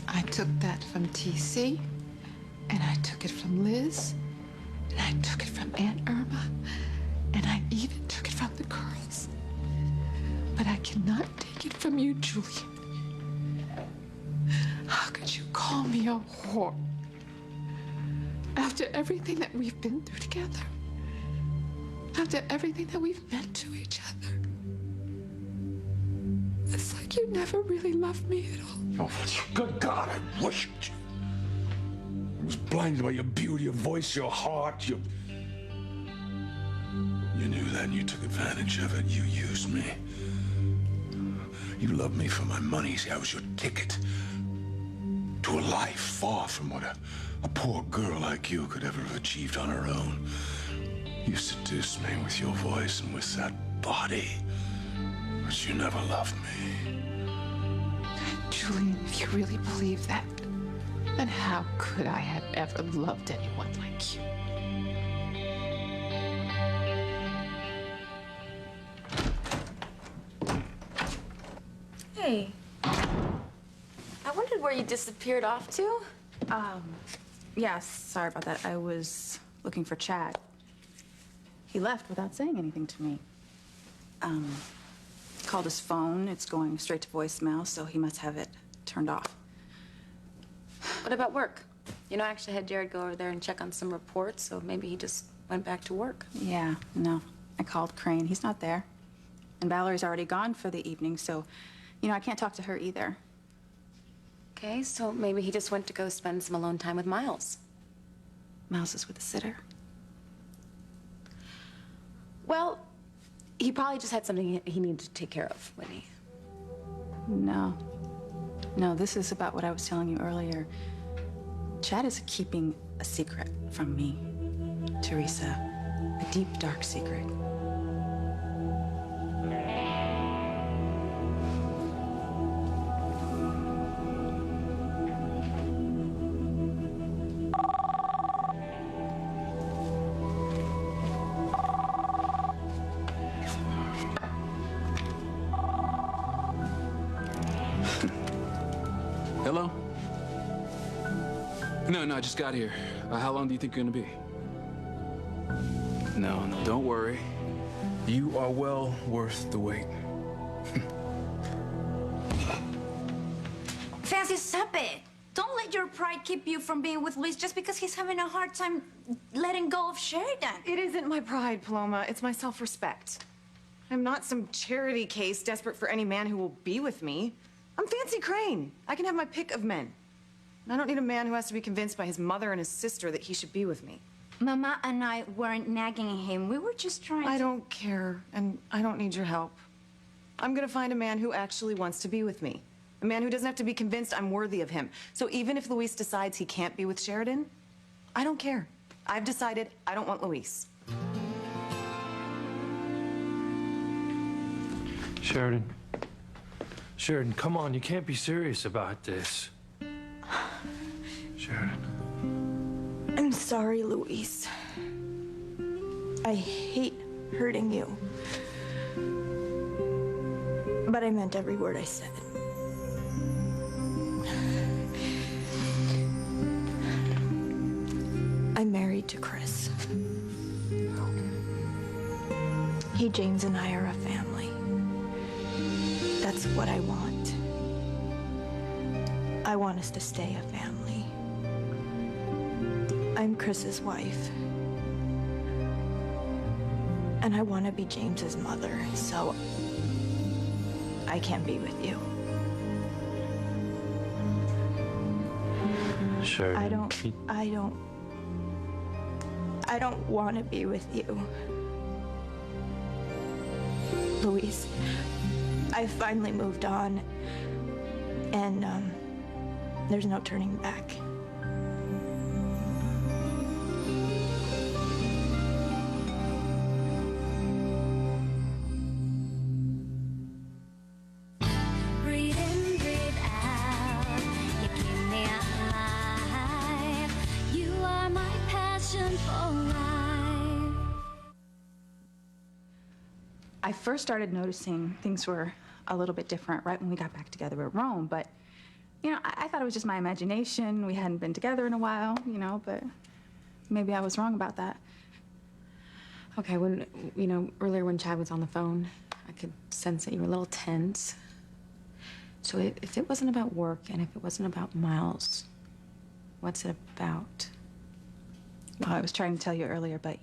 I took that from TC, and I took it from Liz, and I took it from Aunt Irma, and I even took it from the girls. But I cannot take it from you, Julian. How could you call me a whore? After everything that we've been through together. After everything that we've meant to each other. It's like you never really loved me at all. Oh, good God, I worshipped you. I was blinded by your beauty, your voice, your heart, You knew that and you took advantage of it. You used me. You loved me for my money. See, I was your ticket to a life far from what a poor girl like you could ever have achieved on her own. You seduced me with your voice and with that body, but you never loved me. Julian, if you really believe that, then how could I have ever loved anyone like you? Hey. I wondered where you disappeared off to. Yeah, sorry about that. I was looking for Chad. He left without saying anything to me. Called his phone. It's going straight to voicemail, so he must have it turned off. What about work? You know, I actually had Jared go over there and check on some reports, so maybe he just went back to work. Yeah, no. I called Crane. He's not there. And Valerie's already gone for the evening, so, you know, I can't talk to her either. Okay, so maybe he just went to go spend some alone time with Miles. Miles is with a sitter. Well, he probably just had something he needed to take care of, when he... No. No, this is about what I was telling you earlier. Chad is keeping a secret from me, Teresa. A deep, dark secret. Hello? No, I just got here. How long do you think you're gonna be? No, don't worry. You are well worth the wait. Fancy, stop it. Don't let your pride keep you from being with Luis just because he's having a hard time letting go of Sheridan. It isn't my pride, Paloma. It's my self-respect. I'm not some charity case desperate for any man who will be with me. I'm Fancy Crane. I can have my pick of men. I don't need a man who has to be convinced by his mother and his sister that he should be with me. Mama and I weren't nagging him. We were just trying to... I don't care, and I don't need your help. I'm gonna find a man who actually wants to be with me. A man who doesn't have to be convinced I'm worthy of him. So even if Luis decides he can't be with Sheridan, I don't care. I've decided I don't want Luis. Sheridan, come on, you can't be serious about this. Sheridan. I'm sorry, Luis. I hate hurting you. But I meant every word I said. I'm married to Chris. He, James, and I are a family. That's what I want. I want us to stay a family. I'm Chris's wife. And I want to be James's mother, so I can't be with you. Sheridan. I don't want to be with you. Luis, I finally moved on, and there's no turning back. Breathe in, breathe out. You keep me alive. You are my passion for life. I first started noticing things were a little bit different right when we got back together at Rome, but You know, I thought it was just my imagination. We hadn't been together in a while, you know, but maybe I was wrong about that. Okay, when, earlier when Chad was on the phone, I could sense that you were a little tense. So if it wasn't about work and if it wasn't about Miles, what's it about? Well, I was trying to tell you earlier, but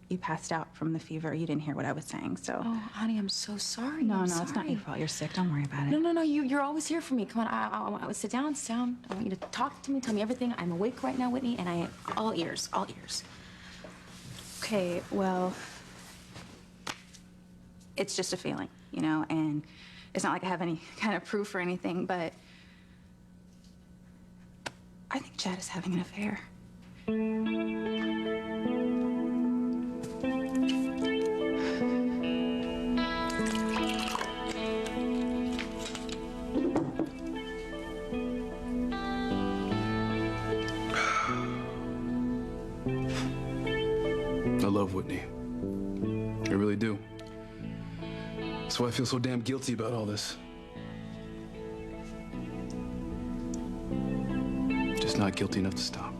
you passed out from the fever. You didn't hear what I was saying, so. Oh, honey, I'm so sorry. No, I'm no, it's not sorry. your fault. You're sick. Don't worry about it. No, you're always here for me. Come on, I sit down, sit down. I want you to talk to me, tell me everything. I'm awake right now, Whitney, and I am all ears, all ears. Okay, well, it's just a feeling, you know, and it's not like I have any kind of proof or anything, but I think Chad is having an affair. I love Whitney. I really do. That's why I feel so damn guilty about all this. Just not guilty enough to stop.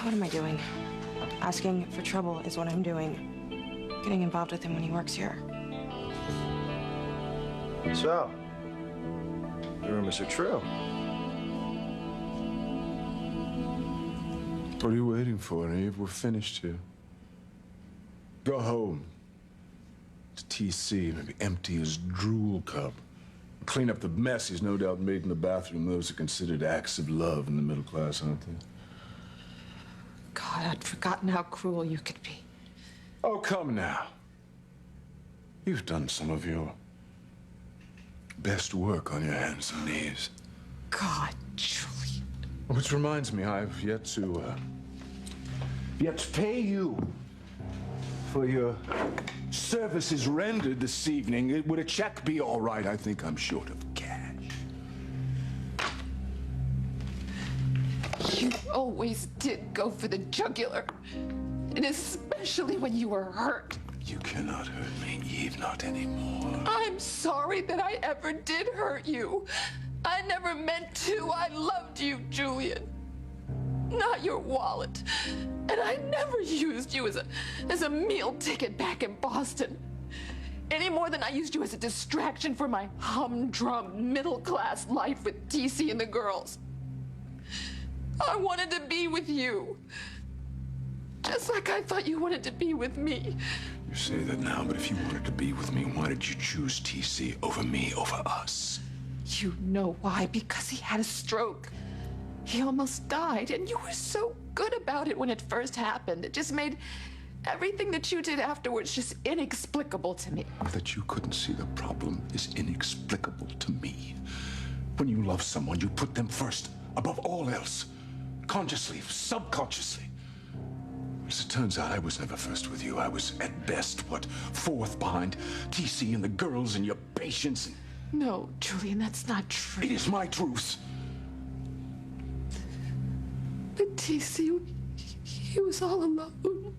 What am I doing? Asking for trouble is what I'm doing. Getting involved with him when he works here. So, you're Mr. Trill. What are you waiting for, Eve? We're finished here. Go home to TC, maybe empty his drool cup. Clean up the mess he's no doubt made in the bathroom. Those are considered acts of love in the middle class, aren't they? God, I'd forgotten how cruel you could be. Oh, come now. You've done some of your best work on your hands and knees. God, Julian. Which reminds me, I've yet to pay you for your services rendered this evening. Would a check be all right? I think I'm short of cash. You always did go for the jugular. And especially when you were hurt. You cannot hurt me, Eve, not anymore. I'm sorry that I ever did hurt you. I never meant to. I loved you, Julian. Not your wallet. And I never used you as a meal ticket back in Boston. Any more than I used you as a distraction for my humdrum middle-class life with TC and the girls. I wanted to be with you. Just like I thought you wanted to be with me. You say that now, but if you wanted to be with me, why did you choose TC over me, over us? You know why? Because he had a stroke. He almost died, and you were so good about it when it first happened. It just made everything that you did afterwards just inexplicable to me. That you couldn't see the problem is inexplicable to me. When you love someone, you put them first, above all else. Consciously, subconsciously. As it turns out, I was never first with you. I was, at best, fourth behind TC and the girls and your patience. No, Julian, that's not true. It is my truth. But TC, he was all alone.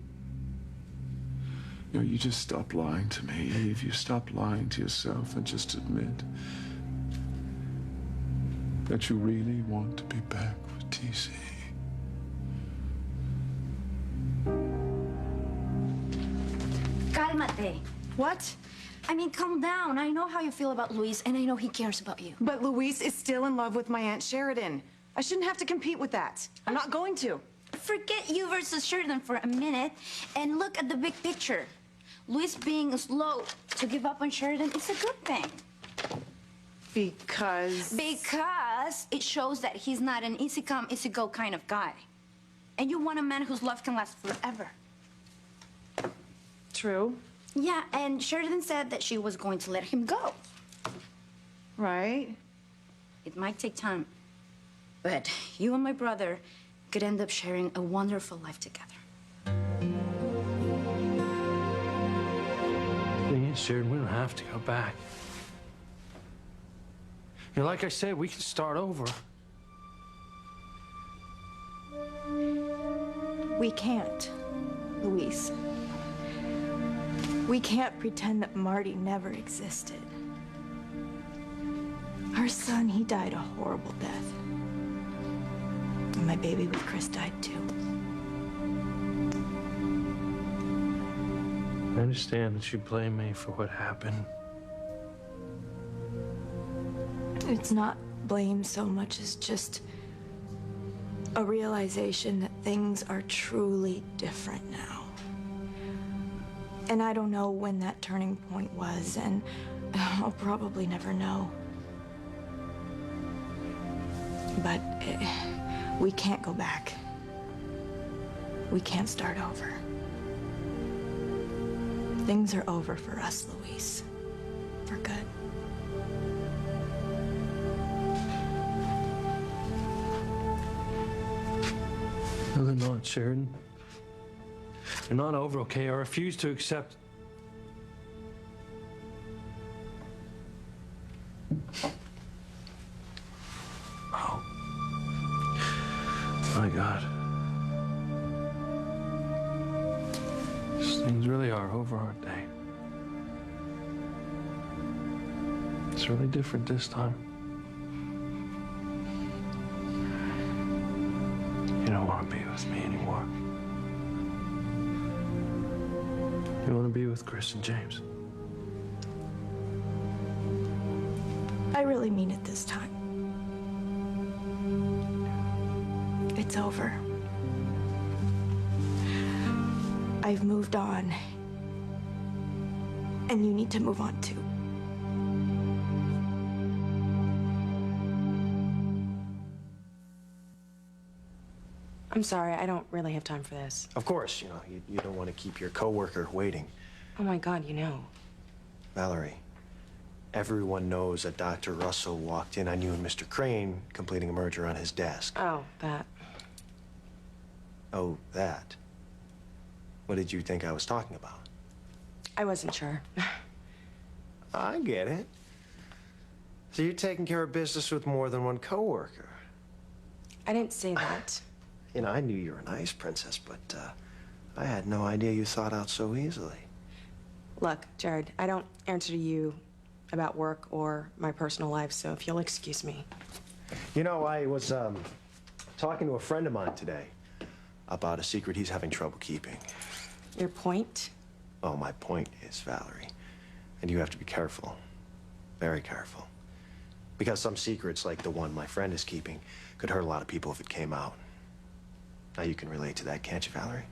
You know, you just stop lying to me, Eve. You stop lying to yourself and just admit that you really want to be back with TC. Cálmate. What? I mean, calm down. I know how you feel about Luis, and I know he cares about you. But Luis is still in love with my Aunt Sheridan. I shouldn't have to compete with that. I'm not going to. Forget you versus Sheridan for a minute and look at the big picture. Luis being slow to give up on Sheridan is a good thing. Because it shows that he's not an easy come, easy go kind of guy. And you want a man whose love can last forever. True. Yeah, and Sheridan said that she was going to let him go. Right. It might take time, but you and my brother could end up sharing a wonderful life together. Thing is, Sheridan, we don't have to go back. You know, like I said, we can start over. We can't, Luis. We can't pretend that Marty never existed. Our son, he died a horrible death. And my baby with Chris died too. I understand that you blame me for what happened. It's not blame so much as just a realization that things are truly different now. And I don't know when that turning point was, and I'll probably never know. But we can't go back. We can't start over. Things are over for us, Luis. For good. No, they're not, Sheridan. They're not over, okay? I refuse to accept. Oh. My God. These things really are over, aren't they? It's really different this time. You don't want to be with me anymore. You want to be with Chris and James. I really mean it this time. It's over. I've moved on. And you need to move on too. I'm sorry, I don't really have time for this. Of course, you know, you don't want to keep your coworker waiting. Oh my God, you know. Valerie, everyone knows that Dr. Russell walked in on you and Mr. Crane completing a merger on his desk. Oh, that. Oh, that. What did you think I was talking about? I wasn't sure. I get it. So you're taking care of business with more than one coworker. I didn't say that. You know, I knew you were a nice princess, but I had no idea you thought out so easily. Look, Jared, I don't answer to you about work or my personal life, so if you'll excuse me. You know, I was talking to a friend of mine today about a secret he's having trouble keeping. Your point? Oh, my point is, Valerie, and you have to be careful, very careful. Because some secrets, like the one my friend is keeping, could hurt a lot of people if it came out. Now you can relate to that, can't you, Valerie?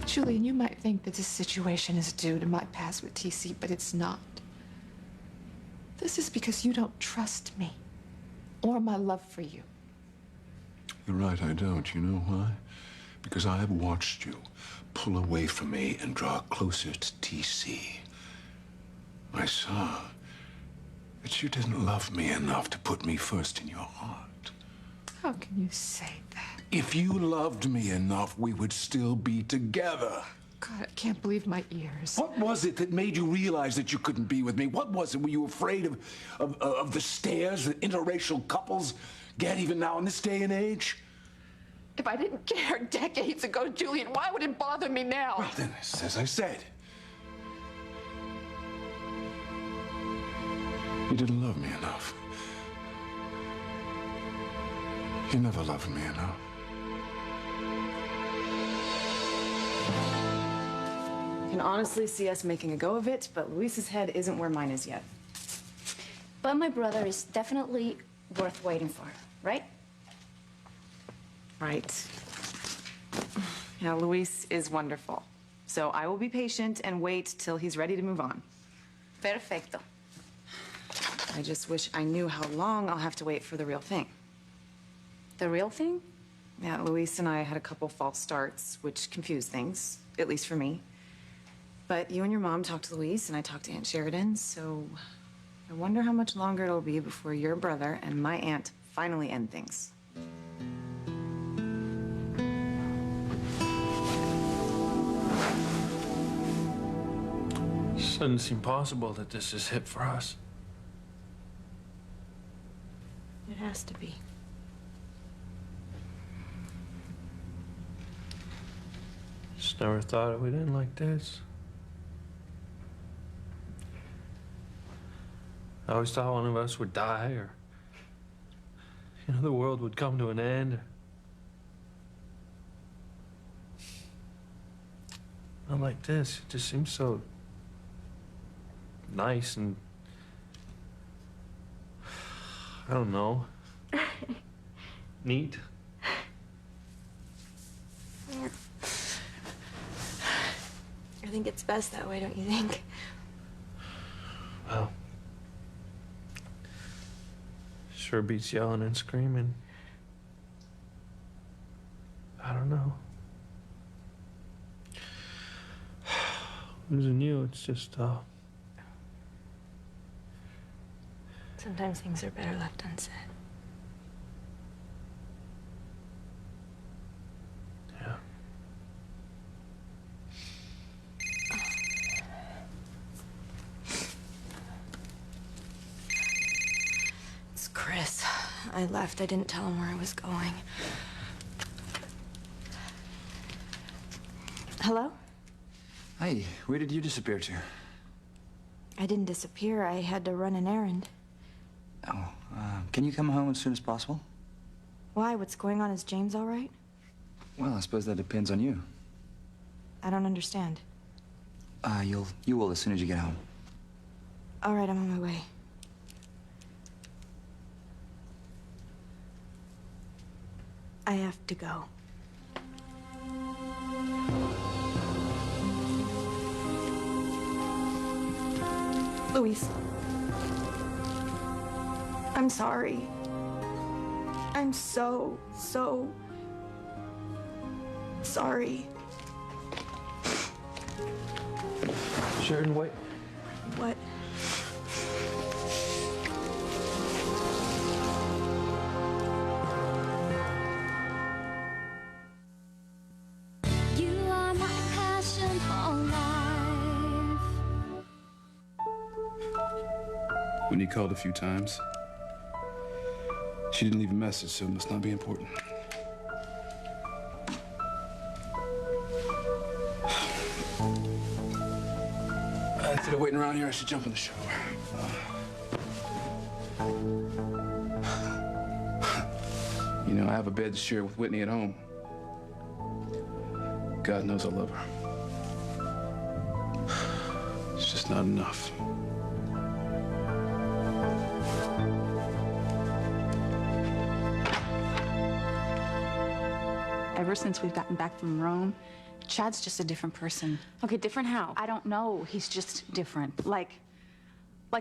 Julian, you might think that this situation is due to my past with TC, but it's not. This is because you don't trust me or my love for you. You're right, I don't. You know why? Because I have watched you pull away from me and draw closer to TC. I saw that you didn't love me enough to put me first in your heart. How can you say that? If you loved me enough, we would still be together. God, I can't believe my ears. What was it that made you realize that you couldn't be with me? What was it? Were you afraid of the stares that interracial couples get even now in this day and age? If I didn't care decades ago, Julian, why would it bother me now? Well, then, as I said, you didn't love me enough. You never loved me enough. I can honestly see us making a go of it, but Luis's head isn't where mine is yet. But my brother is definitely worth waiting for, right? Right. Yeah, Luis is wonderful. So I will be patient and wait till he's ready to move on. Perfecto. I just wish I knew how long I'll have to wait for the real thing. The real thing? Yeah, Luis and I had a couple false starts, which confused things, at least for me. But you and your mom talked to Luis, and I talked to Aunt Sheridan, so I wonder how much longer it'll be before your brother and my aunt finally end things. Doesn't seem possible that this is hit for us. It has to be. Just never thought it would end like this. I always thought one of us would die, or, you know, the world would come to an end. Not like this. It just seems so nice and, I don't know, neat. Yeah. I think it's best that way, don't you think? Well, sure beats yelling and screaming. I don't know. Losing you, it's just, Sometimes things are better left unsaid. Yeah. It's Chris. I left. I didn't tell him where I was going. Hello? Hi, where did you disappear to? I didn't disappear. I had to run an errand. Oh, can you come home as soon as possible? Why? What's going on? Is James all right? Well, I suppose that depends on you. I don't understand. You will as soon as you get home. All right, I'm on my way. I have to go. Luis. I'm sorry. I'm so sorry. Sheridan, wait. What? You are my passion for life. When you called a few times, she didn't leave a message, so it must not be important. Instead of waiting around here, I should jump in the shower. You know, I have a bed to share with Whitney at home. God knows I love her. It's just not enough. Ever since we've gotten back from Rome, Chad's just a different person. Okay, different how? I don't know. He's just different. Like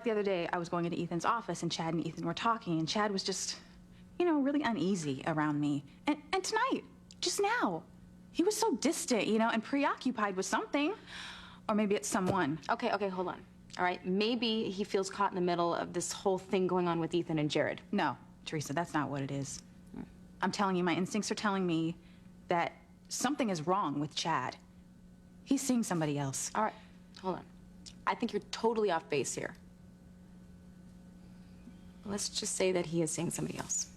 the other day, I was going into Ethan's office, and Chad and Ethan were talking, and Chad was just, you know, really uneasy around me. And tonight, just now, he was so distant, you know, and preoccupied with something. Or maybe it's someone. Okay, hold on. All right, maybe he feels caught in the middle of this whole thing going on with Ethan and Jared. No, Teresa, that's not what it is. I'm telling you, my instincts are telling me that something is wrong with Chad. He's seeing somebody else. All right, hold on. I think you're totally off base here. Let's just say that he is seeing somebody else.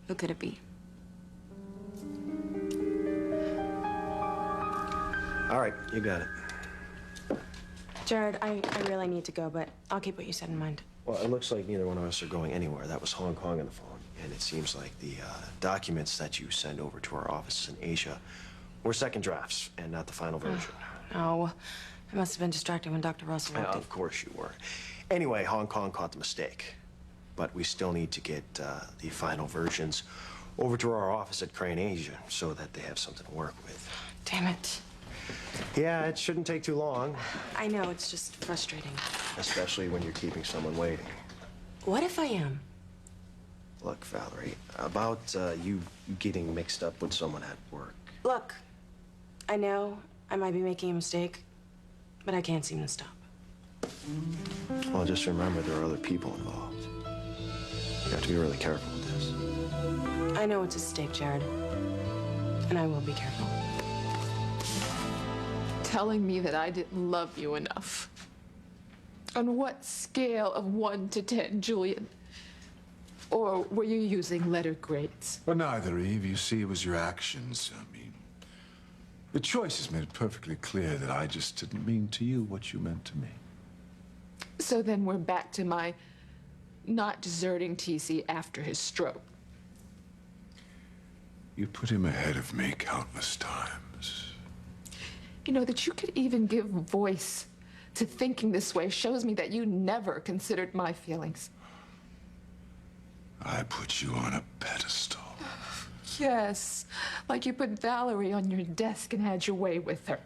Who could it be? All right, you got it. Jared, I really need to go, but I'll keep what you said in mind. Well, it looks like neither one of us are going anywhere. That was Hong Kong on the phone. And it seems like the documents that you send over to our offices in Asia were second drafts and not the final version. Oh, I must have been distracted when Dr. Russell walked in. Of course you were. Anyway, Hong Kong caught the mistake. But we still need to get the final versions over to our office at Crane Asia so that they have something to work with. Damn it. Yeah, it shouldn't take too long. I know, it's just frustrating. Especially when you're keeping someone waiting. What if I am? Look, Valerie, about you getting mixed up with someone at work. Look, I know I might be making a mistake, but I can't seem to stop. Well, just remember there are other people involved. You have to be really careful with this. I know it's a stake, Jared, and I will be careful. Telling me that I didn't love you enough. On what scale of 1 to 10, Julian? Or were you using letter grades? Well, neither, Eve. You see, it was your actions. I mean, The choice has made it perfectly clear that I just didn't mean to you what you meant to me. So then we're back to my not deserting TC after his stroke. You put him ahead of me countless times. You know, that you could even give voice to thinking this way shows me that you never considered my feelings. I put you on a pedestal. Yes, like you put Valerie on your desk and had your way with her.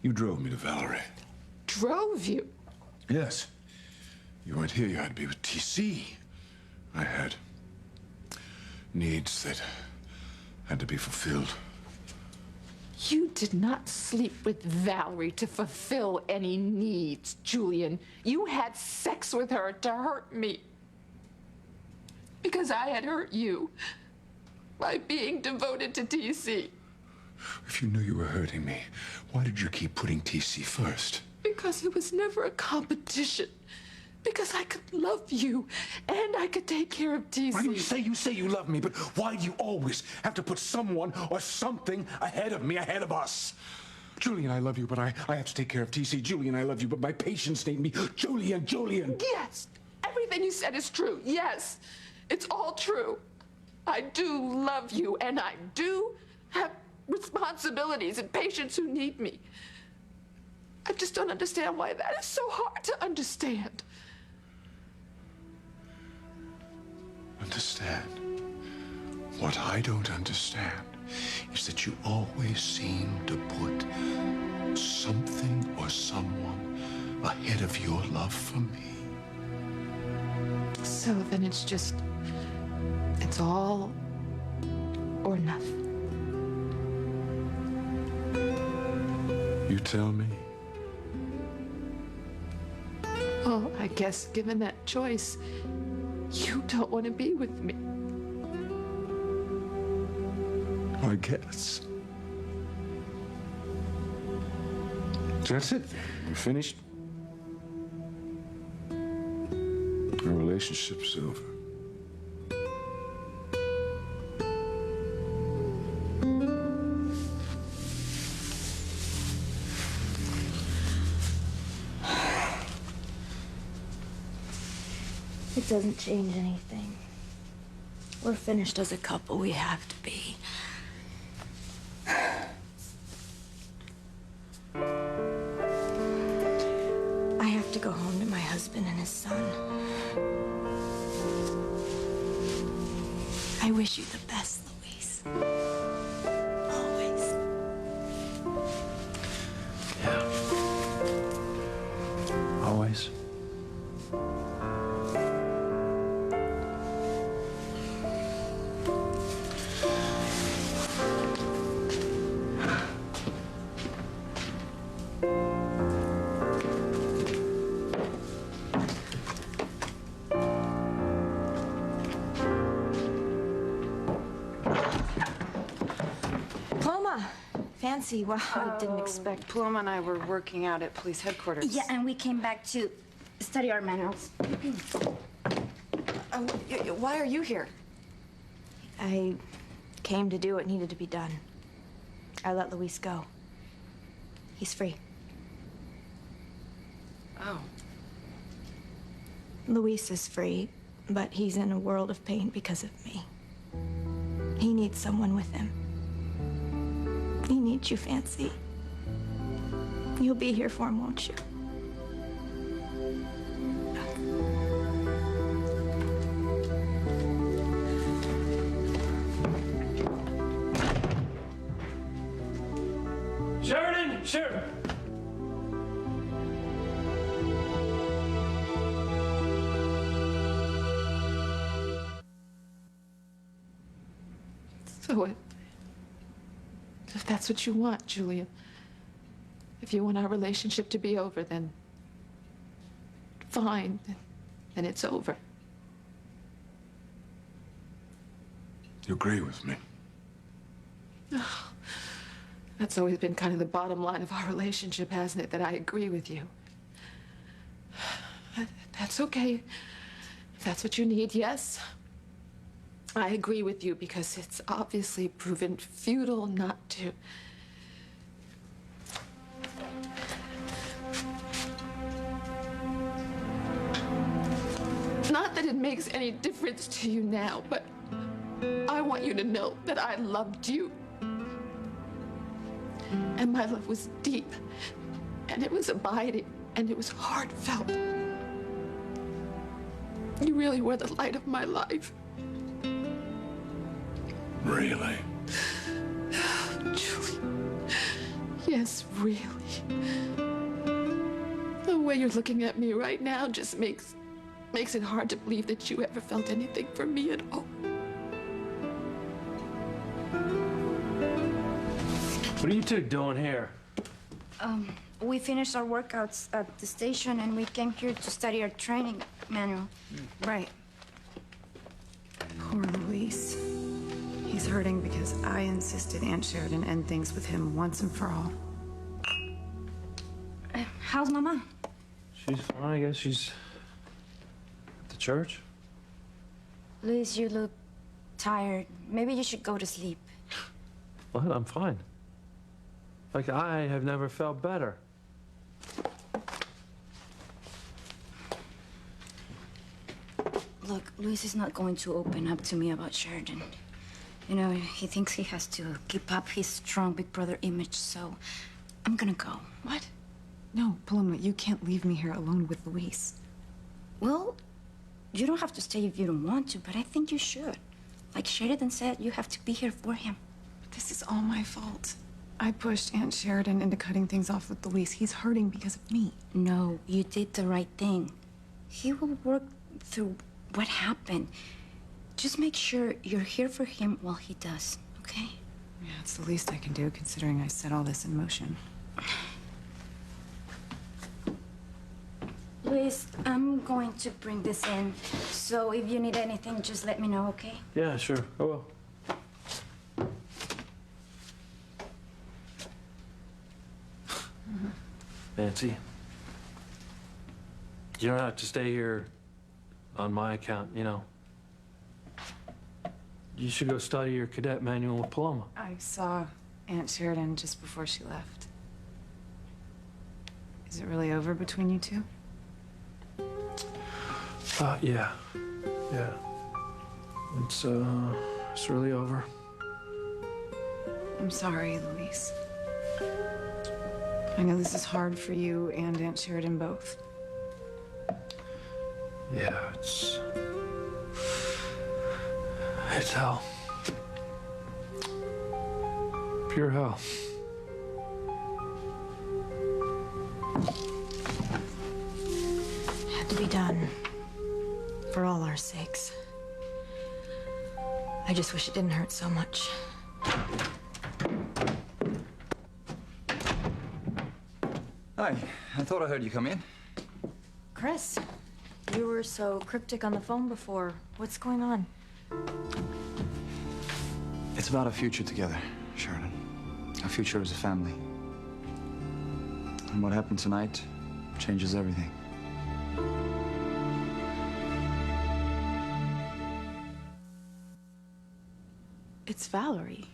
You drove me to Valerie. Drove you? Yes. You weren't here, you had to be with TC. I had needs that had to be fulfilled. You did not sleep with Valerie to fulfill any needs, Julian. You had sex with her to hurt me. Because I had hurt you by being devoted to TC. If you knew you were hurting me, why did you keep putting TC first? Because it was never a competition. Because I could love you and I could take care of TC. Why do you say you love me, but why do you always have to put someone or something ahead of me, ahead of us? Julian, I love you, but I have to take care of TC. Julian, I love you, but my patients need me. Julian. Yes, everything you said is true. Yes, it's all true. I do love you and I do have responsibilities and patients who need me. I just don't understand why that is so hard to understand. Understand? What I don't understand is that you always seem to put something or someone ahead of your love for me. So then it's all or nothing. You tell me. Well, I guess given that choice, you don't want to be with me. I guess. That's it. We're finished. Our relationship's over. It doesn't change anything. We're finished as a couple. We have to be. I have to go home to my husband and his son. I wish you the best, Luis. Always. Yeah. Always. Fancy. Wow, I didn't expect. Paloma and I were working out at police headquarters. Yeah, and we came back to study our manuals. Why are you here? I came to do what needed to be done. I let Luis go. He's free. Oh. Luis is free, but he's in a world of pain because of me. He needs someone with him. He needs you, Fancy. You'll be here for him, won't you? Sheridan! Sheridan! So if that's what you want, Julian, if you want our relationship to be over, then fine, then it's over. You agree with me? That's always been kind of the bottom line of our relationship, hasn't it? That I agree with you. That's okay. If that's what you need, yes. I agree with you because it's obviously proven futile not to Not that it makes any difference to you now, but I want you to know that I loved you. And my love was deep, and it was abiding, and it was heartfelt. You really were the light of my life. Really? Julie. Yes, really. The way you're looking at me right now just makes it hard to believe that you ever felt anything for me at all. What are you two doing here? We finished our workouts at the station and we came here to study our training manual. Right. Poor Luis. He's hurting because I insisted Aunt Sheridan end things with him once and for all. How's Mama? She's fine, I guess. She's at the church. Luis, you look tired. Maybe you should go to sleep. What? I'm fine. Like, I have never felt better. Look, Luis is not going to open up to me about Sheridan. You know, he thinks he has to keep up his strong big brother image, so I'm gonna go. What? No, Paloma, you can't leave me here alone with Luis. Well, you don't have to stay if you don't want to, but I think you should. Like Sheridan said, you have to be here for him. But this is all my fault. I pushed Aunt Sheridan into cutting things off with Luis. He's hurting because of me. No, you did the right thing. He will work through what happened. Just make sure you're here for him while he does, okay? Yeah, it's the least I can do, considering I set all this in motion. Luis, I'm going to bring this in. So if you need anything, just let me know, okay? Yeah, sure. I will. Nancy, you don't have to stay here on my account, you know. You should go study your cadet manual with Paloma. I saw Aunt Sheridan just before she left. Is it really over between you two? Yeah. Yeah. It's really over. I'm sorry, Luis. I know this is hard for you and Aunt Sheridan both. Yeah, it's hell. Pure hell. Had to be done. For all our sakes. I just wish it didn't hurt so much. Hi, I thought I heard you come in. Chris, you were so cryptic on the phone before. What's going on? It's about our future together, Sheridan. Our future as a family. And what happened tonight changes everything. It's Valerie.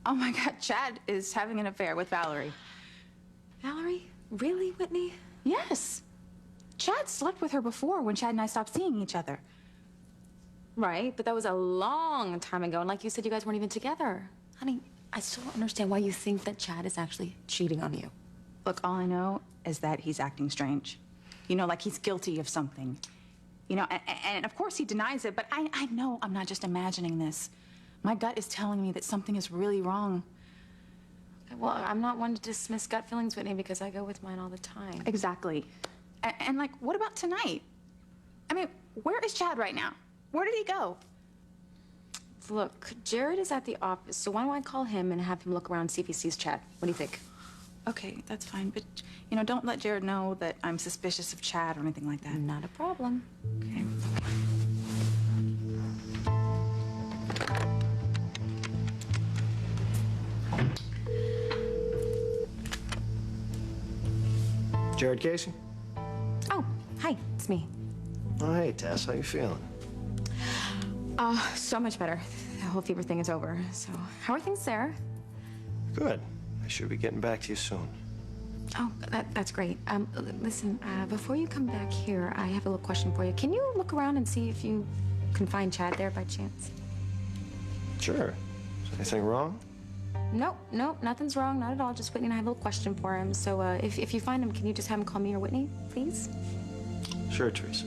Oh my God, Chad is having an affair with Valerie. Valerie? Really, Whitney? Yes. Chad slept with her before when Chad and I stopped seeing each other. Right, but that was a long time ago, and like you said, you guys weren't even together. Honey, I still don't understand why you think that Chad is actually cheating on you. Look, all I know is that he's acting strange. You know, like he's guilty of something. You know, and of course he denies it, but I know I'm not just imagining this. My gut is telling me that something is really wrong. Well, I'm not one to dismiss gut feelings, Whitney, because I go with mine all the time. Exactly. And like, what about tonight? I mean, where is Chad right now? Where did he go? Look, Jared is at the office, so why don't I call him and have him look around, see if he sees Chad? What do you think? Okay, that's fine, but, you know, don't let Jared know that I'm suspicious of Chad or anything like that. Not a problem. Okay. Jared Casey? Oh, hi, it's me. Oh, hey, Tess. How you feeling? So much better. The whole fever thing is over. So, how are things there? Good. I should be getting back to you soon. Oh, that's great. Listen, before you come back here, I have a little question for you. Can you look around and see if you can find Chad there by chance? Sure. Is anything wrong? Nope, nothing's wrong, not at all. Just Whitney and I have a little question for him. So if you find him, can you just have him call me or Whitney, please? Sure, Teresa.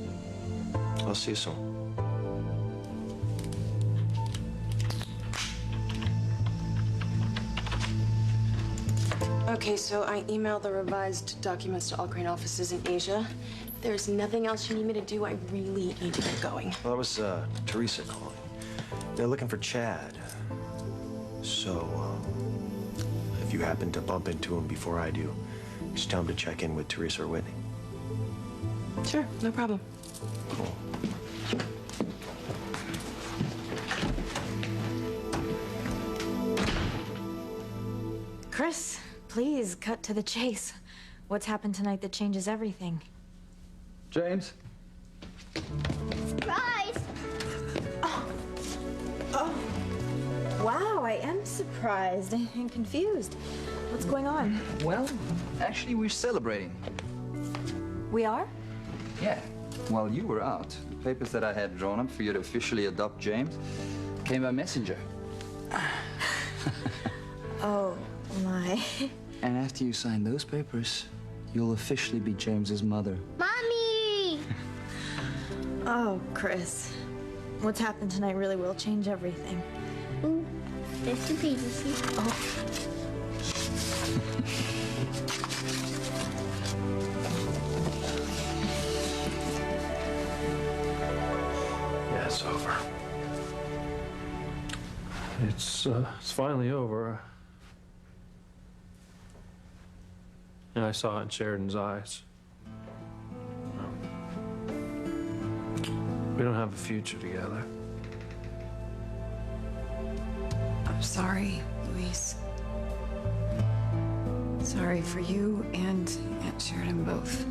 I'll see you soon. Okay, so I emailed the revised documents to all Crane offices in Asia. There's nothing else you need me to do. I really need to get going. Well, that was Teresa calling. They're looking for Chad. So, if you happen to bump into him before I do, just tell him to check in with Teresa or Whitney. Sure, no problem. Cool. Chris, please cut to the chase. What's happened tonight that changes everything? James? Surprise! Oh, wow, I am surprised and confused. What's going on? Well, actually, we're celebrating. We are? Yeah. While you were out, the papers that I had drawn up for you to officially adopt James came by messenger. Oh, my. And after you sign those papers, you'll officially be James's mother. Mommy! Oh, Chris. What's happened tonight really will change everything. Ooh, there's two pages. Oh. Yeah, it's over. It's finally over. And I saw it in Sheridan's eyes. We don't have a future together. I'm sorry, Luis. Sorry for you and Aunt Sheridan both.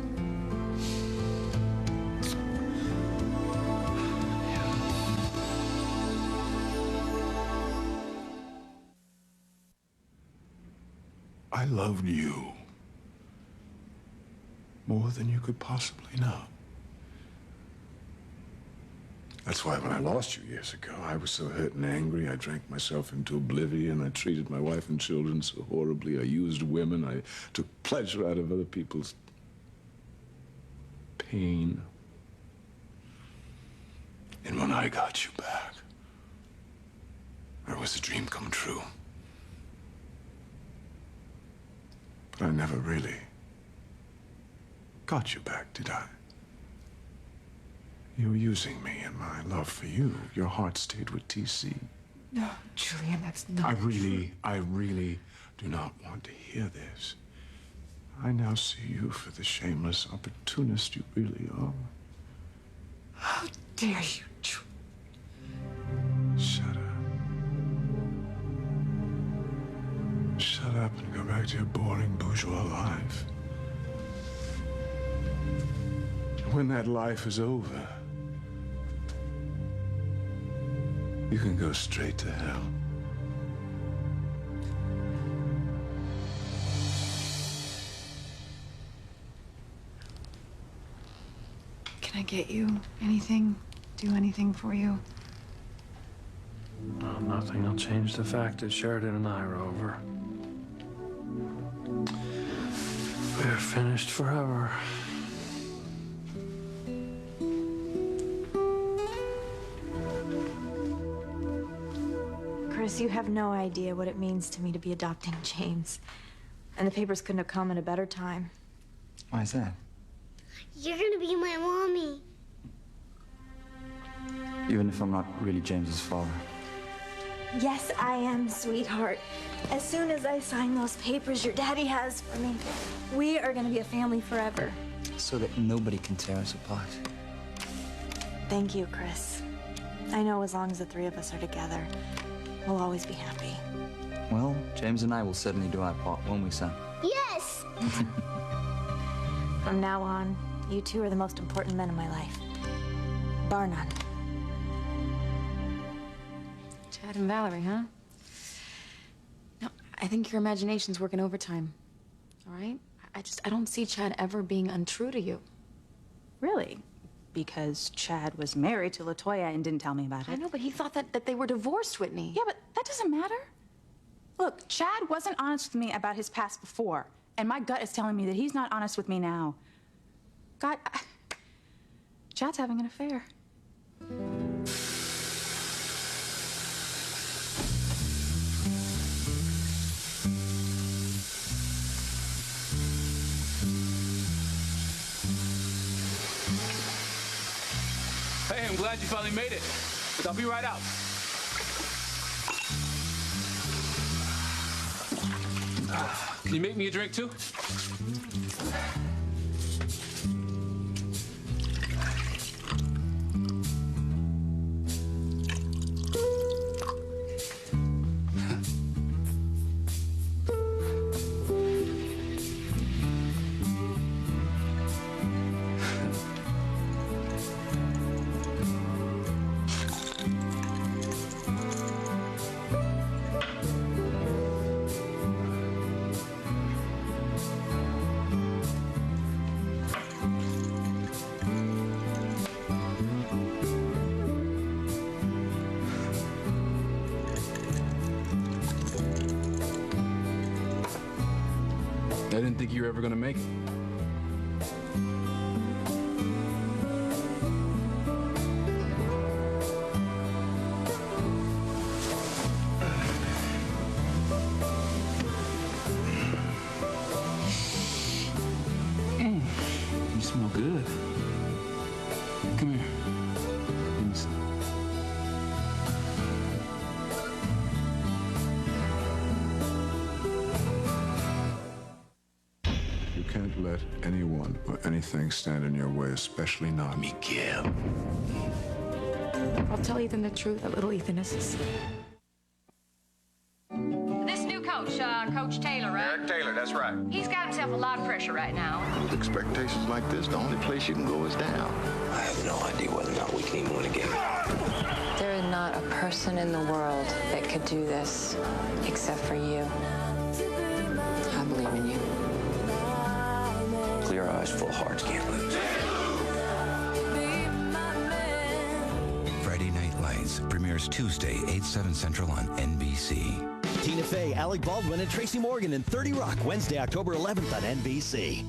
I loved you more than you could possibly know. That's why when I lost you years ago, I was so hurt and angry. I drank myself into oblivion. I treated my wife and children so horribly. I used women. I took pleasure out of other people's pain. And when I got you back, it was a dream come true. But I never really got you back, did I? You were using me and my love for you. Your heart stayed with TC. No, Julian, that's not I really do not want to hear this. I now see you for the shameless opportunist you really are. How dare you, Julian? Shut up. Shut up and go back to your boring bourgeois life. When that life is over, you can go straight to hell. Can I get you anything? Do anything for you? No, nothing will change the fact that Sheridan and I are over. We're finished forever. Chris, you have no idea what it means to me to be adopting James. And the papers couldn't have come at a better time. Why is that? You're gonna be my mommy. Even if I'm not really James's father. Yes, I am, sweetheart. As soon as I sign those papers your daddy has for me, we are gonna be a family forever. So that nobody can tear us apart. Thank you, Chris. I know as long as the three of us are together, we'll always be happy. Well, James and I will certainly do our part, won't we, son? Yes! From now on, you two are the most important men in my life. Bar none. Chad and Valerie, huh? No, I think your imagination's working overtime. All right? I don't see Chad ever being untrue to you. Really? Because Chad was married to LaToya and didn't tell me about it. I know, but he thought that they were divorced, Whitney. Yeah, but that doesn't matter. Look, Chad wasn't honest with me about his past before, and my gut is telling me that he's not honest with me now. God, Chad's having an affair. Hey, I'm glad you finally made it. Look, I'll be right out. Can you make me a drink, too? I didn't think you were ever gonna make it. You smell good. Come here. Give me some. You can't let anyone or anything stand in your way, especially not Miguel. I'll tell Ethan the truth, that little Ethan is asleep. This new coach, Coach Taylor, right? Eric Taylor, that's right. He's got himself a lot of pressure right now. With expectations like this, the only place you can go is down. I have no idea whether or not we can even win again. There is not a person in the world that could do this except for you. I believe in you. Clear eyes, full hearts can't lose. Friday Night Lights premieres Tuesday, 8/7 Central on NBC. Tina Fey, Alec Baldwin, and Tracy Morgan in 30 Rock, Wednesday, October 11th on NBC.